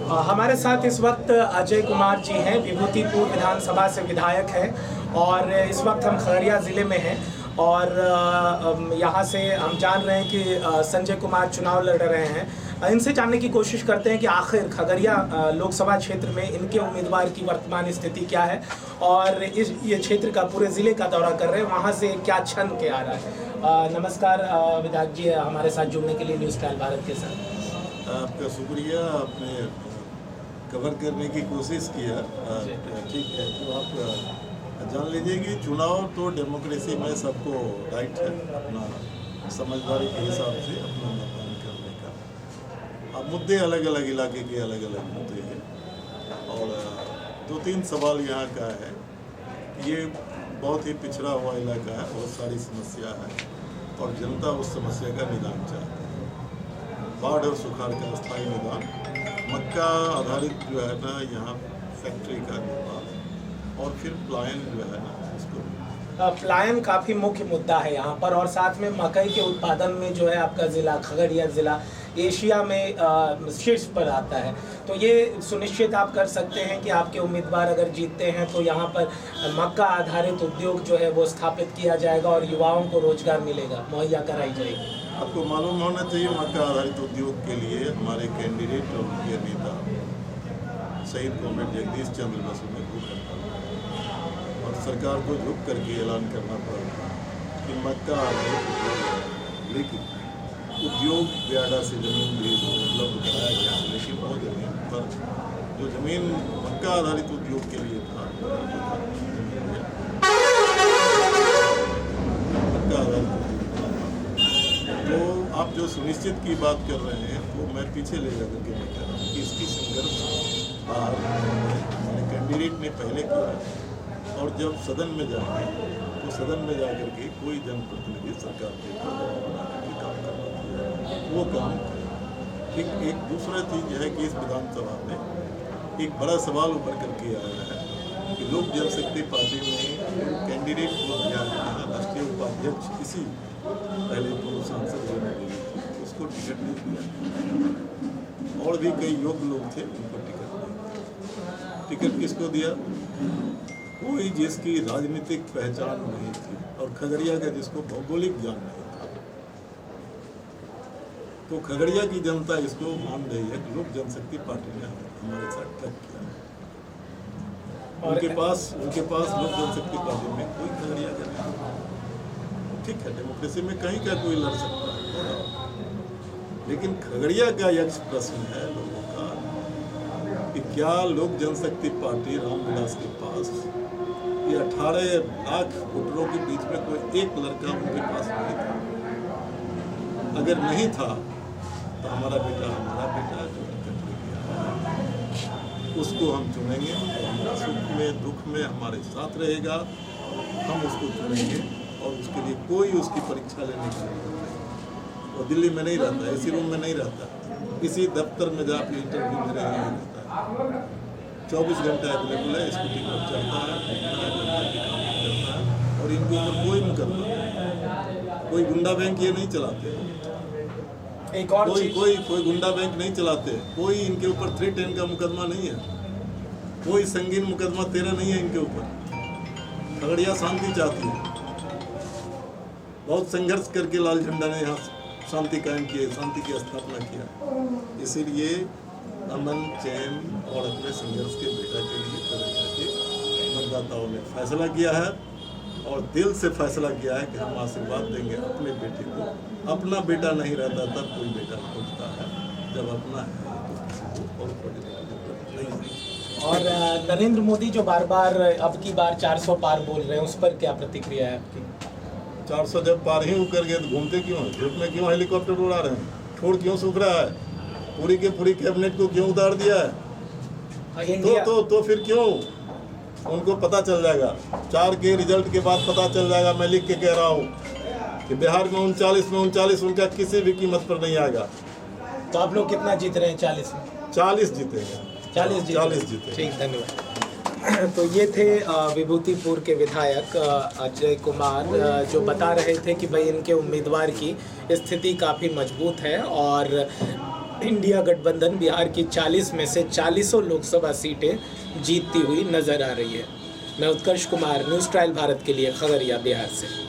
हमारे साथ इस वक्त अजय कुमार जी हैं, विभूतिपुर विधानसभा से विधायक हैं और इस वक्त हम खगड़िया ज़िले में हैं और यहाँ से हम जान रहे हैं कि संजय कुमार चुनाव लड़ रहे हैं। इनसे जानने की कोशिश करते हैं कि आखिर खगड़िया लोकसभा क्षेत्र में इनके उम्मीदवार की वर्तमान स्थिति क्या है और ये क्षेत्र का पूरे ज़िले का दौरा कर रहे हैं, वहाँ से क्या छन के आ रहा है। नमस्कार विधायक जी, हमारे साथ जुड़ने के लिए न्यूज़ स्टाइल भारत के साथ। आपका शुक्रिया, आपने कवर करने की कोशिश किया। ठीक है, तो आप जान लीजिए कि चुनाव तो डेमोक्रेसी में सबको राइट है अपना समझदारी के हिसाब से अपना मतदान करने का। अब मुद्दे अलग अलग इलाके के अलग अलग मुद्दे हैं और 2-3 सवाल यहाँ का है। ये बहुत ही पिछड़ा हुआ इलाका है, बहुत सारी समस्या है और जनता उस समस्या का निदान चाहती है। बाढ़ और सुखाड़ का स्थायी निदान, मक्का आधारित जो है ना यहाँ फैक्ट्री का निर्माण और फिर पलायन जो है ना उसको। पलायन काफ़ी मुख्य मुद्दा है यहाँ पर और साथ में मकई के उत्पादन में जो है आपका ज़िला खगड़िया ज़िला एशिया में शीर्ष पर आता है। तो ये सुनिश्चित आप कर सकते हैं कि आपके उम्मीदवार अगर जीतते हैं तो यहाँ पर मक्का आधारित उद्योग जो है वो स्थापित किया जाएगा और युवाओं को रोजगार मिलेगा, मुहैया कराई जाएगी। आपको मालूम होना चाहिए मक्का आधारित उद्योग के लिए हमारे कैंडिडेट और उनके नेता शहीद कॉमरेड जगदीश चंद्र बसु ने भूख हड़ताल और सरकार को झुक करके ऐलान करना पड़ा कि मक्का आधारित उद्योग, लेकिन उद्योग व्याडा से जमीन भी उपलब्ध कराया गया, लेकिन वो जमीन पर जो जमीन मक्का आधारित उद्योग के लिए था मक्का आधारित तो आप जो सुनिश्चित की बात कर रहे हैं वो मैं पीछे ले जाकर के मैं कह रहा हूँ कि इसकी संघर्ष हमारे कैंडिडेट ने पहले किया और जब सदन में जाएंगे तो सदन में जाकर के कोई जनप्रतिनिधि सरकार के बना करके काम करना वो काम ठीक। एक दूसरा चीज़ है कि इस विधानसभा में एक बड़ा सवाल उभर करके आया है कि लोक जनशक्ति पार्टी में कैंडिडेट को दिया गया राष्ट्रीय उपाध्यक्ष किसी पहले पूर्व सांसद जो मिली थी उसको टिकट नहीं दिया और भी कई योग्य लोग थे उनको टिकट दिया। टिकट किसको दिया? कोई जिसकी राजनीतिक पहचान नहीं थी और खगड़िया का जिसको भौगोलिक ज्ञान नहीं था। तो खगड़िया की जनता इसको मान रही है कि लोक जनशक्ति पार्टी ने हमारे साथ ठग किया। उनके पास लोक जनशक्ति पार्टी में कोई खगड़िया का नहीं। ठीक है, डेमोक्रेसी में कहीं का कोई लड़ सकता है, लेकिन खगड़िया का यक्ष प्रश्न है लोगों का कि क्या लोक जनशक्ति पार्टी रामविलास के पास ये 18 लाख वोटरों के बीच में कोई एक लड़का उनके पास नहीं था? अगर नहीं था तो हमारा बेटा जो टिकट लेके आया उसको हम चुनेंगे, तो हमारे सुख में दुख में हमारे साथ रहेगा, हम उसको चुनेंगे और उसके लिए कोई उसकी परीक्षा लेने की जरूरत नहीं। वो दिल्ली में नहीं रहता, इसी रूम में नहीं रहता, इसी दफ्तर में जाकर इंटरव्यू में नहीं रहता है। 24 घंटा अवेलेबल है, स्कूटी पर चलता है, करता है और इनके ऊपर कोई मुकदमा, कोई गुंडा बैंक ये नहीं चलाते, एक और कोई गुंडा बैंक नहीं चलाते, कोई इनके ऊपर 310 का मुकदमा नहीं है, कोई संगीन मुकदमा 13 नहीं है इनके ऊपर। खगड़िया शांति चाहती है, बहुत संघर्ष करके लाल झंडा ने यहाँ शांति कायम की, शांति की स्थापना किया। इसीलिए अमन चैन और अपने संघर्ष के बेटा के लिए खगड़िया के मतदाताओं ने फैसला किया है और दिल से फैसला किया है कि हम आशीर्वाद देंगे अपने बेटे को। अपना बेटा नहीं रहता तब कोई बेटा खोजता है, जब अपना है तो किसी को और नहीं है। और नरेंद्र मोदी जो बार बार अब की बार 400 पार बोल रहे हैं, उस पर क्या प्रतिक्रिया है आपकी? 400 जब पार ही उकर गए तो घूमते क्यों हैं? धूप में क्यों हेलीकॉप्टर उड़ा रहे हैं? छोड़ क्यों सूख रहा है? पूरी के पूरी कैबिनेट को क्यों उतार दिया है? तो फिर क्यों? उनको पता चल जाएगा, 4 के रिजल्ट के बाद पता चल जाएगा। मैं लिख के कह रहा हूँ कि बिहार में 39 में 39 उनका किसी भी कीमत पर नहीं आएगा। तो आप लोग कितना जीत रहे हैं? 40 में 40 जीतेंगे। 40 जीते। ठीक, धन्यवाद। तो ये थे विभूतिपुर के विधायक अजय कुमार जो बता रहे थे कि भाई इनके उम्मीदवार की स्थिति काफ़ी मजबूत है और इंडिया गठबंधन बिहार की 40 में से 40 लोकसभा सीटें जीतती हुई नजर आ रही है। मैं उत्कर्ष कुमार, न्यूज़ ट्रायल भारत के लिए खगड़िया, बिहार से।